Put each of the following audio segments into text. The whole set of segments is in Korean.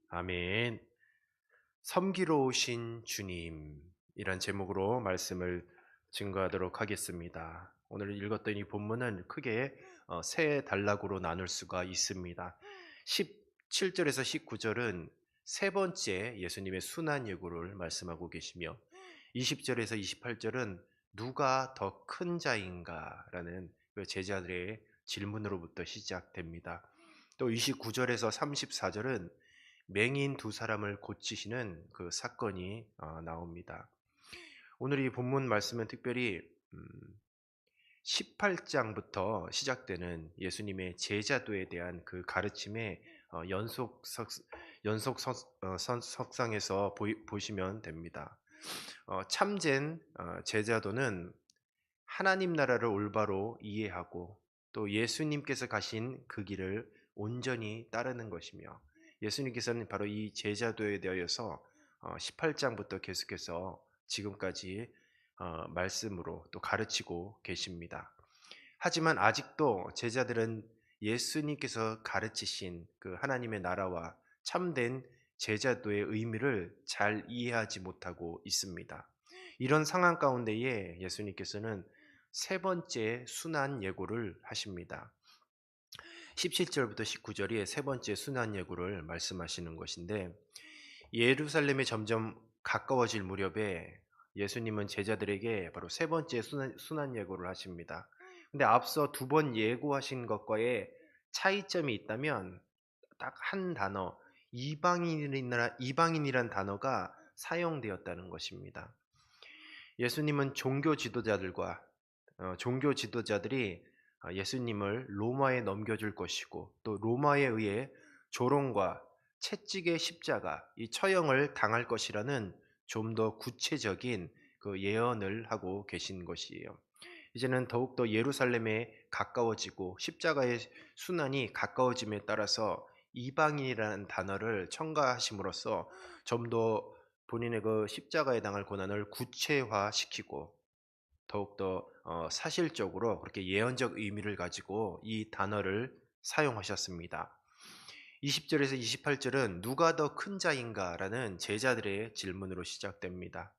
아멘. 섬기러 오신 주님이란 제목으로 말씀을 증거하도록 하겠습니다. 오늘 읽었던 이 본문은 크게 세 단락으로 나눌 수가 있습니다. 17절에서 19절은 세 번째 예수님의 순환 예고를 말씀하고 계시며 20절에서 28절은 누가 더 큰 자인가라는 그 제자들의 질문으로부터 시작됩니다. 또 29절에서 34절은 맹인 두 사람을 고치시는 그 사건이 나옵니다. 오늘 이 본문 말씀은 특별히 18장부터 시작되는 예수님의 제자도에 대한 그 가르침의 연속 석상에서 보시면 됩니다. 참된 제자도는 하나님 나라를 올바로 이해하고 또 예수님께서 가신 그 길을 온전히 따르는 것이며, 예수님께서는 바로 이 제자도에 대하여서 18장부터 계속해서 지금까지 말씀으로 또 가르치고 계십니다. 하지만 아직도 제자들은 예수님께서 가르치신 그 하나님의 나라와 참된 제자도의 의미를 잘 이해하지 못하고 있습니다. 이런 상황 가운데에 예수님께서는 세 번째 순환 예고를 하십니다. 17절부터 19절이 세 번째 순환 예고를 말씀하시는 것인데, 예루살렘에 점점 가까워질 무렵에 예수님은 제자들에게 바로 세 번째 순환 예고를 하십니다. 근데 앞서 두 번 예고하신 것과의 차이점이 있다면 딱 한 단어, 이방인이란 단어가 사용되었다는 것입니다. 예수님은 종교 지도자들이 예수님을 로마에 넘겨줄 것이고 또 로마에 의해 조롱과 채찍의 십자가, 이 처형을 당할 것이라는 좀 더 구체적인 그 예언을 하고 계신 것이에요. 이제는 더욱더 예루살렘에 가까워지고 십자가의 순환이 가까워짐에 따라서 이방인이라는 단어를 첨가하심으로써 좀 더 본인의 그 십자가에 당할 고난을 구체화시키고 더욱더 사실적으로 그렇게 예언적 의미를 가지고 이 단어를 사용하셨습니다. 20절에서 28절은 누가 더 큰 자인가라는 제자들의 질문으로 시작됩니다.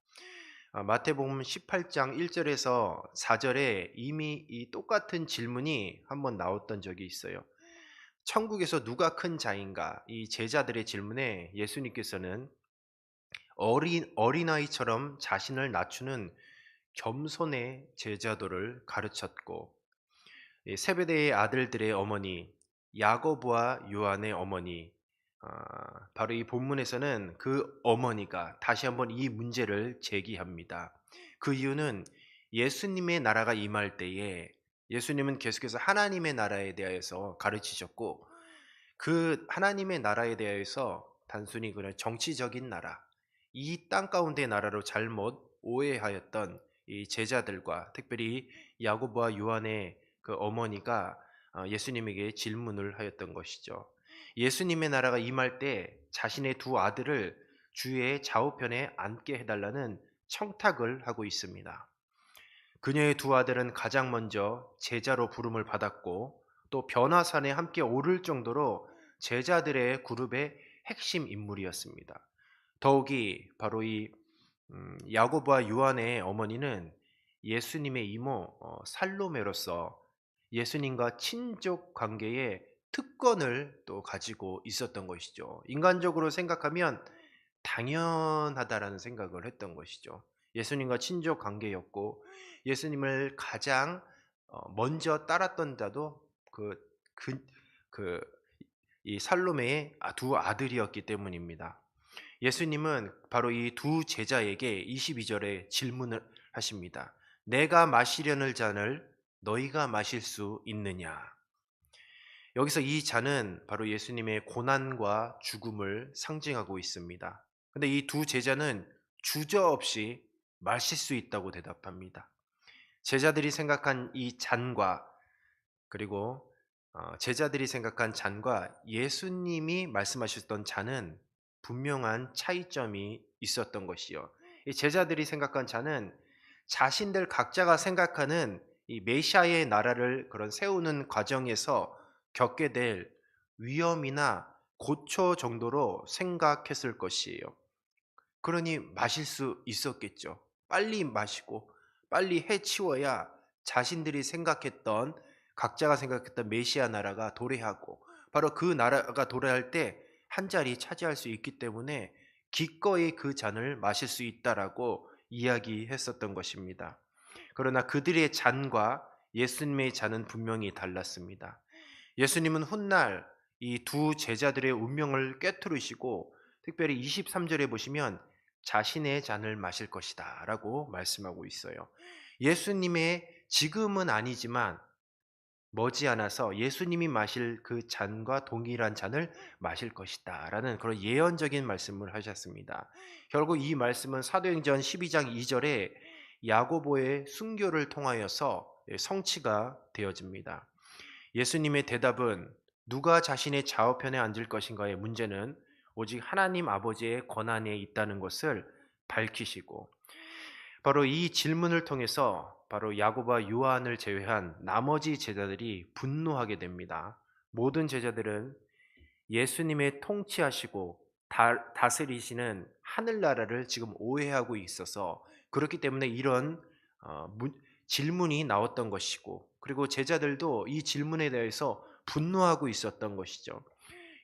마태복음 18장 1절에서 4절에 이미 이 똑같은 질문이 한번 나왔던 적이 있어요. 천국에서 누가 큰 자인가? 이 제자들의 질문에 예수님께서는 어린아이처럼 자신을 낮추는 겸손의 제자도를 가르쳤고, 세베대의 아들들의 어머니 야고보와 요한의 어머니, 바로 이 본문에서는 그 어머니가 다시 한번 이 문제를 제기합니다. 그 이유는 예수님의 나라가 임할 때에 예수님은 계속해서 하나님의 나라에 대하여서 가르치셨고, 그 하나님의 나라에 대하여서 단순히 그냥 정치적인 나라, 이 땅 가운데의 나라로 잘못 오해하였던 이 제자들과 특별히 야고보와 요한의 그 어머니가 예수님에게 질문을 하였던 것이죠. 예수님의 나라가 임할 때 자신의 두 아들을 주의 좌우편에 앉게 해달라는 청탁을 하고 있습니다. 그녀의 두 아들은 가장 먼저 제자로 부름을 받았고 또 변화산에 함께 오를 정도로 제자들의 그룹의 핵심 인물이었습니다. 더욱이 바로 이 야고보와 요한의 어머니는 예수님의 이모 살로메로서 예수님과 친족 관계에 특권을 또 가지고 있었던 것이죠. 인간적으로 생각하면 당연하다라는 생각을 했던 것이죠. 예수님과 친족 관계였고 예수님을 가장 먼저 따랐던 자도 그, 그, 이 살로메의 두 아들이었기 때문입니다. 예수님은 바로 이 두 제자에게 22절에 질문을 하십니다. 내가 마시려는 잔을 너희가 마실 수 있느냐? 여기서 이 잔은 바로 예수님의 고난과 죽음을 상징하고 있습니다. 근데 이 두 제자는 주저없이 마실 수 있다고 대답합니다. 제자들이 생각한 이 잔과 그리고 제자들이 생각한 잔과 예수님이 말씀하셨던 잔은 분명한 차이점이 있었던 것이요. 이 제자들이 생각한 잔은 자신들 각자가 생각하는 이 메시아의 나라를 그런 세우는 과정에서 겪게 될 위험이나 고초 정도로 생각했을 것이에요. 그러니 마실 수 있었겠죠. 빨리 마시고 빨리 해치워야 자신들이 생각했던, 각자가 생각했던 메시아 나라가 도래하고, 바로 그 나라가 도래할 때 한 자리 차지할 수 있기 때문에 기꺼이 그 잔을 마실 수 있다라고 이야기했었던 것입니다. 그러나 그들의 잔과 예수님의 잔은 분명히 달랐습니다. 예수님은 훗날 이 두 제자들의 운명을 꿰뚫으시고, 특별히 23절에 보시면 자신의 잔을 마실 것이다 라고 말씀하고 있어요. 예수님의, 지금은 아니지만 머지않아서 예수님이 마실 그 잔과 동일한 잔을 마실 것이다 라는 그런 예언적인 말씀을 하셨습니다. 결국 이 말씀은 사도행전 12장 2절에 야고보의 순교를 통하여서 성취가 되어집니다. 예수님의 대답은 누가 자신의 좌우편에 앉을 것인가의 문제는 오직 하나님 아버지의 권한에 있다는 것을 밝히시고, 바로 이 질문을 통해서 바로 야고보와 요한을 제외한 나머지 제자들이 분노하게 됩니다. 모든 제자들은 예수님의 통치하시고 다스리시는 하늘나라를 지금 오해하고 있어서, 그렇기 때문에 이런 질문이 나왔던 것이고, 그리고 제자들도 이 질문에 대해서 분노하고 있었던 것이죠.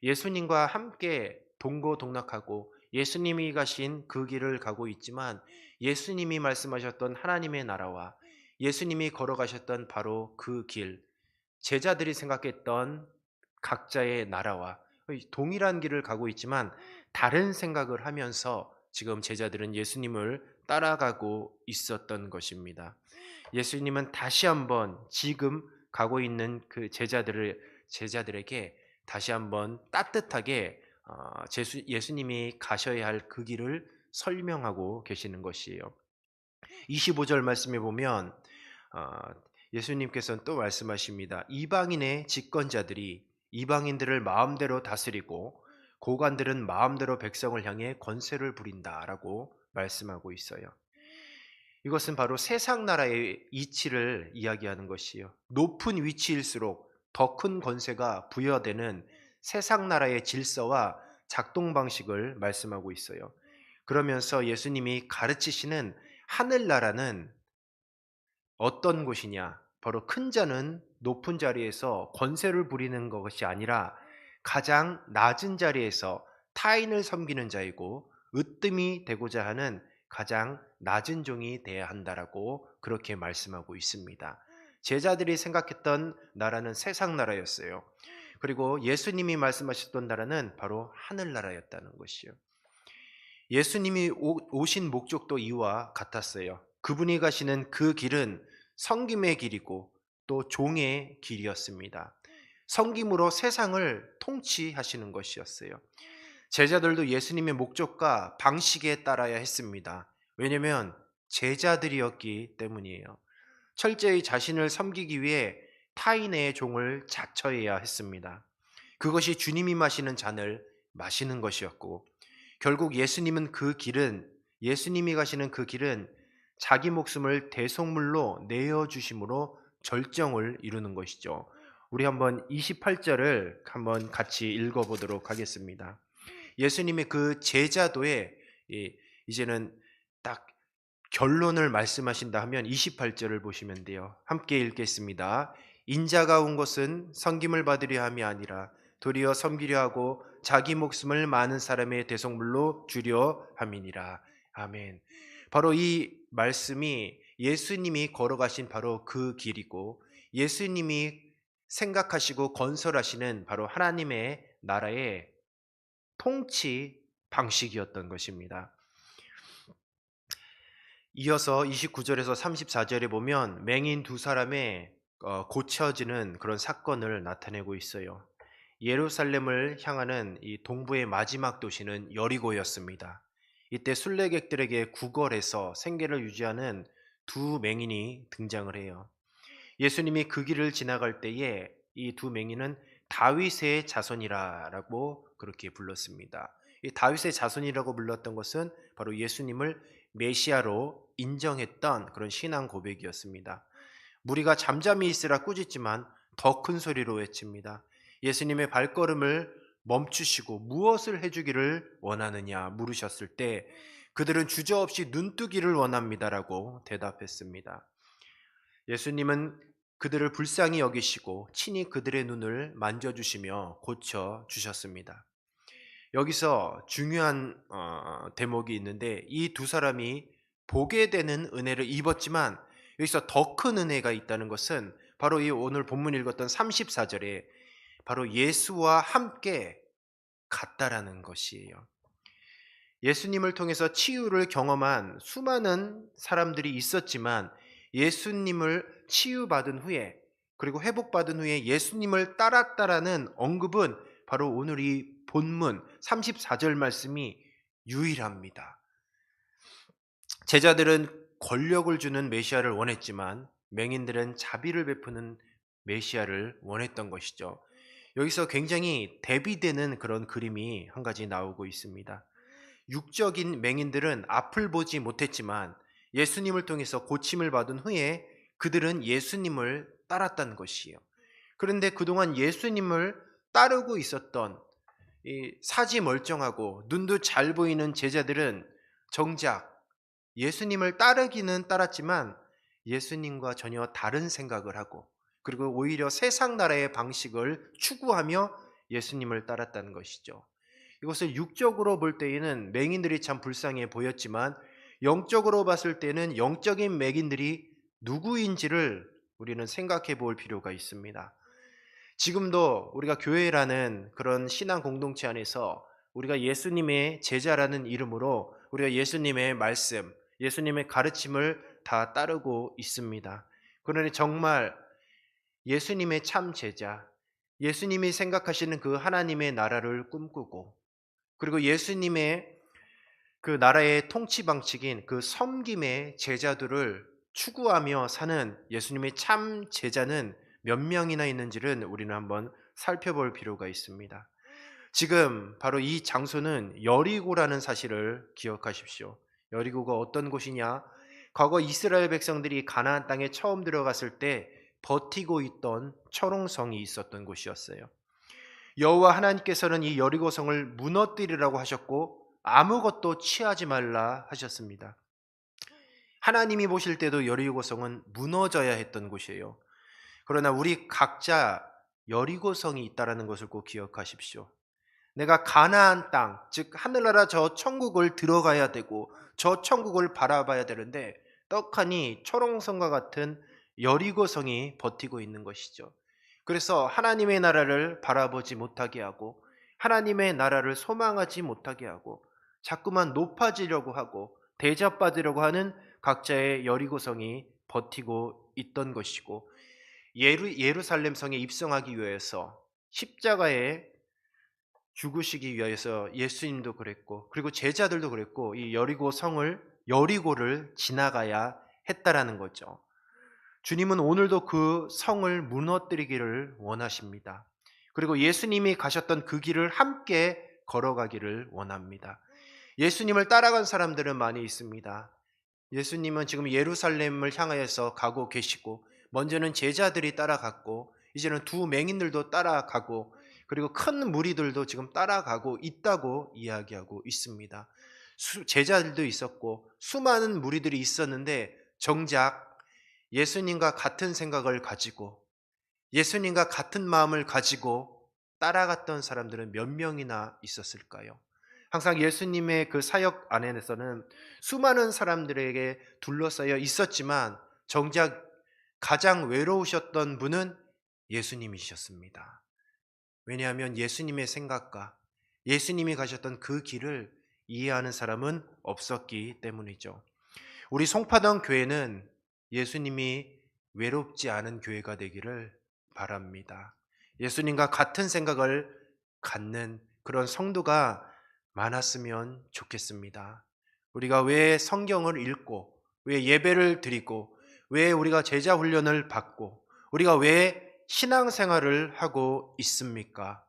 예수님과 함께 동고동락하고 예수님이 가신 그 길을 가고 있지만, 예수님이 말씀하셨던 하나님의 나라와 예수님이 걸어가셨던 바로 그 길, 제자들이 생각했던 각자의 나라와 동일한 길을 가고 있지만 다른 생각을 하면서 지금 제자들은 예수님을 따라가고 있었던 것입니다. 예수님은 다시 한번 지금 가고 있는 그 제자들에게 다시 한번 따뜻하게 예수님이 가셔야 할 그 길을 설명하고 계시는 것이에요. 25절 말씀에 보면 어, 예수님께서는 또 말씀하십니다. 이방인의 집권자들이 이방인들을 마음대로 다스리고 고관들은 마음대로 백성을 향해 권세를 부린다라고 말씀하고 있어요. 이것은 바로 세상 나라의 이치를 이야기하는 것이요. 높은 위치일수록 더 큰 권세가 부여되는 세상 나라의 질서와 작동 방식을 말씀하고 있어요. 그러면서 예수님이 가르치시는 하늘나라는 어떤 곳이냐? 바로 큰 자는 높은 자리에서 권세를 부리는 것이 아니라 가장 낮은 자리에서 타인을 섬기는 자이고, 으뜸이 되고자 하는 가장 낮은 종이 되어야 한다라고 그렇게 말씀하고 있습니다. 제자들이 생각했던 나라는 세상 나라였어요. 그리고 예수님이 말씀하셨던 나라는 바로 하늘나라였다는 것이요. 예수님이 오신 목적도 이와 같았어요. 그분이 가시는 그 길은 섬김의 길이고 또 종의 길이었습니다. 섬김으로 세상을 통치하시는 것이었어요. 제자들도 예수님의 목적과 방식에 따라야 했습니다. 왜냐하면 제자들이었기 때문이에요. 철저히 자신을 섬기기 위해 타인의 종을 자처해야 했습니다. 그것이 주님이 마시는 잔을 마시는 것이었고, 결국 예수님이 가시는 그 길은 자기 목숨을 대속물로 내어 주심으로 절정을 이루는 것이죠. 우리 한번 28절을 한번 같이 읽어 보도록 하겠습니다. 예수님의 그 제자도에 이제는 딱 결론을 말씀하신다 하면 28절을 보시면 돼요. 함께 읽겠습니다. 인자가 온 것은 섬김을 받으려 함이 아니라 도리어 섬기려 하고 자기 목숨을 많은 사람의 대속물로 주려 함이니라. 아멘. 바로 이 말씀이 예수님이 걸어가신 바로 그 길이고, 예수님이 생각하시고 건설하시는 바로 하나님의 나라의 통치 방식이었던 것입니다. 이어서 29절에서 34절에 보면 맹인 두 사람의 고쳐지는 그런 사건을 나타내고 있어요. 예루살렘을 향하는 이 동부의 마지막 도시는 여리고였습니다. 이때 순례객들에게 구걸해서 생계를 유지하는 두 맹인이 등장을 해요. 예수님이 그 길을 지나갈 때에 이 두 맹인은 다윗의 자손이라고 그렇게 불렀습니다. 이 다윗의 자손이라고 불렀던 것은 바로 예수님을 메시아로 인정했던 그런 신앙 고백이었습니다. 무리가 잠잠히 있으라 꾸짖지만 더 큰 소리로 외칩니다. 예수님의 발걸음을 멈추시고 무엇을 해주기를 원하느냐 물으셨을 때 그들은 주저없이 눈뜨기를 원합니다라고 대답했습니다. 예수님은 그들을 불쌍히 여기시고 친히 그들의 눈을 만져주시며 고쳐주셨습니다. 여기서 중요한 대목이 있는데 이 두 사람이 보게 되는 은혜를 입었지만 여기서 더 큰 은혜가 있다는 것은 바로 이 오늘 본문 읽었던 34절에 바로 예수와 함께 갔다라는 것이에요. 예수님을 통해서 치유를 경험한 수많은 사람들이 있었지만 예수님을 치유받은 후에 그리고 회복받은 후에 예수님을 따랐다라는 언급은 바로 오늘 이 본문 34절 말씀이 유일합니다. 제자들은 권력을 주는 메시아를 원했지만 맹인들은 자비를 베푸는 메시아를 원했던 것이죠. 여기서 굉장히 대비되는 그런 그림이 한 가지 나오고 있습니다. 육적인 맹인들은 앞을 보지 못했지만 예수님을 통해서 고침을 받은 후에 그들은 예수님을 따랐다는 것이에요. 그런데 그동안 예수님을 따르고 있었던 이 사지 멀쩡하고 눈도 잘 보이는 제자들은 정작 예수님을 따르기는 따랐지만 예수님과 전혀 다른 생각을 하고 그리고 오히려 세상 나라의 방식을 추구하며 예수님을 따랐다는 것이죠. 이것을 육적으로 볼 때에는 맹인들이 참 불쌍해 보였지만 영적으로 봤을 때는 영적인 맹인들이 누구인지를 우리는 생각해 볼 필요가 있습니다. 지금도 우리가 교회라는 그런 신앙 공동체 안에서 우리가 예수님의 제자라는 이름으로 우리가 예수님의 말씀, 예수님의 가르침을 다 따르고 있습니다. 그러니 정말 예수님의 참 제자, 예수님이 생각하시는 그 하나님의 나라를 꿈꾸고 그리고 예수님의 그 나라의 통치 방식인 그 섬김의 제자들을 추구하며 사는 예수님의 참 제자는 몇 명이나 있는지를 우리는 한번 살펴볼 필요가 있습니다. 지금 바로 이 장소는 여리고라는 사실을 기억하십시오. 여리고가 어떤 곳이냐? 과거 이스라엘 백성들이 가나안 땅에 처음 들어갔을 때 버티고 있던 철옹성이 있었던 곳이었어요. 여호와 하나님께서는 이 여리고성을 무너뜨리라고 하셨고 아무것도 취하지 말라 하셨습니다. 하나님이 보실 때도 여리고성은 무너져야 했던 곳이에요. 그러나 우리 각자 여리고성이 있다는 것을 꼭 기억하십시오. 내가 가나안 땅, 즉 하늘나라 저 천국을 들어가야 되고 저 천국을 바라봐야 되는데 떡하니 초롱성과 같은 여리고성이 버티고 있는 것이죠. 그래서 하나님의 나라를 바라보지 못하게 하고 하나님의 나라를 소망하지 못하게 하고 자꾸만 높아지려고 하고 대접받으려고 하는 각자의 여리고성이 버티고 있던 것이고 예루살렘 성에 입성하기 위해서 십자가에 죽으시기 위해서 예수님도 그랬고 그리고 제자들도 그랬고 이 여리고를 지나가야 했다라는 거죠. 주님은 오늘도 그 성을 무너뜨리기를 원하십니다. 그리고 예수님이 가셨던 그 길을 함께 걸어가기를 원합니다. 예수님을 따라간 사람들은 많이 있습니다. 예수님은 지금 예루살렘을 향하여서 가고 계시고 먼저는 제자들이 따라갔고 이제는 두 맹인들도 따라가고 그리고 큰 무리들도 지금 따라가고 있다고 이야기하고 있습니다. 제자들도 있었고 수많은 무리들이 있었는데 정작 예수님과 같은 생각을 가지고 예수님과 같은 마음을 가지고 따라갔던 사람들은 몇 명이나 있었을까요? 항상 예수님의 그 사역 안에서는 수많은 사람들에게 둘러싸여 있었지만 정작 가장 외로우셨던 분은 예수님이셨습니다. 왜냐하면 예수님의 생각과 예수님이 가셨던 그 길을 이해하는 사람은 없었기 때문이죠. 우리 송파동 교회는 예수님이 외롭지 않은 교회가 되기를 바랍니다. 예수님과 같은 생각을 갖는 그런 성도가 많았으면 좋겠습니다. 우리가 왜 성경을 읽고 왜 예배를 드리고 왜 우리가 제자 훈련을 받고 우리가 왜 신앙생활을 하고 있습니까?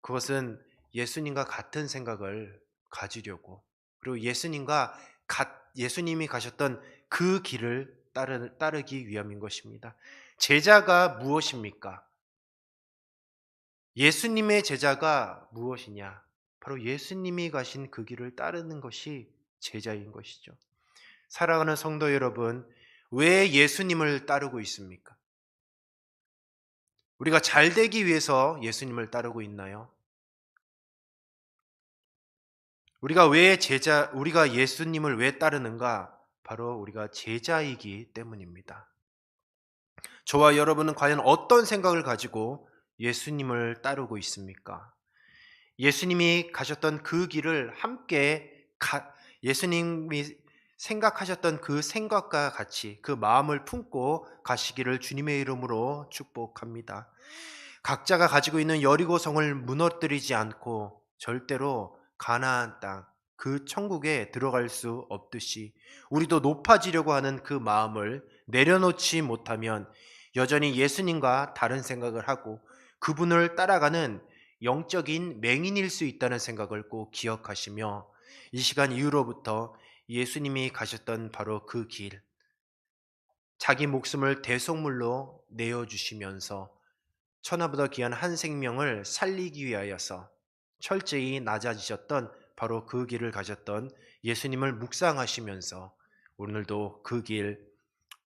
그것은 예수님과 같은 생각을 가지려고 그리고 예수님이 가셨던 그 길을 따르기 위함인 것입니다. 제자가 무엇입니까? 예수님의 제자가 무엇이냐? 바로 예수님이 가신 그 길을 따르는 것이 제자인 것이죠. 사랑하는 성도 여러분, 왜 예수님을 따르고 있습니까? 우리가 잘 되기 위해서 예수님을 따르고 있나요? 우리가 예수님을 왜 따르는가? 바로 우리가 제자이기 때문입니다. 저와 여러분은 과연 어떤 생각을 가지고 예수님을 따르고 있습니까? 예수님이 가셨던 그 길을 예수님이 생각하셨던 그 생각과 같이 그 마음을 품고 가시기를 주님의 이름으로 축복합니다. 각자가 가지고 있는 여리고성을 무너뜨리지 않고 절대로 가나안 땅, 그 천국에 들어갈 수 없듯이 우리도 높아지려고 하는 그 마음을 내려놓지 못하면 여전히 예수님과 다른 생각을 하고 그분을 따라가는 영적인 맹인일 수 있다는 생각을 꼭 기억하시며 이 시간 이후로부터 예수님이 가셨던 바로 그 길, 자기 목숨을 대속물로 내어주시면서 천하보다 귀한 한 생명을 살리기 위하여서 철저히 낮아지셨던 바로 그 길을 가셨던 예수님을 묵상하시면서 오늘도 그 길,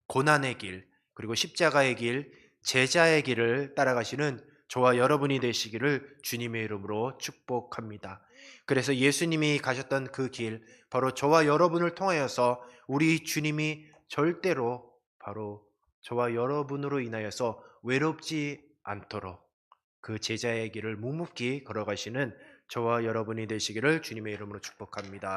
고난의 길, 그리고 십자가의 길, 제자의 길을 따라가시는 저와 여러분이 되시기를 주님의 이름으로 축복합니다. 그래서 예수님이 가셨던 그 길, 바로 저와 여러분을 통하여서 우리 주님이 절대로 바로 저와 여러분으로 인하여서 외롭지 않도록 그 제자의 길을 묵묵히 걸어가시는 저와 여러분이 되시기를 주님의 이름으로 축복합니다.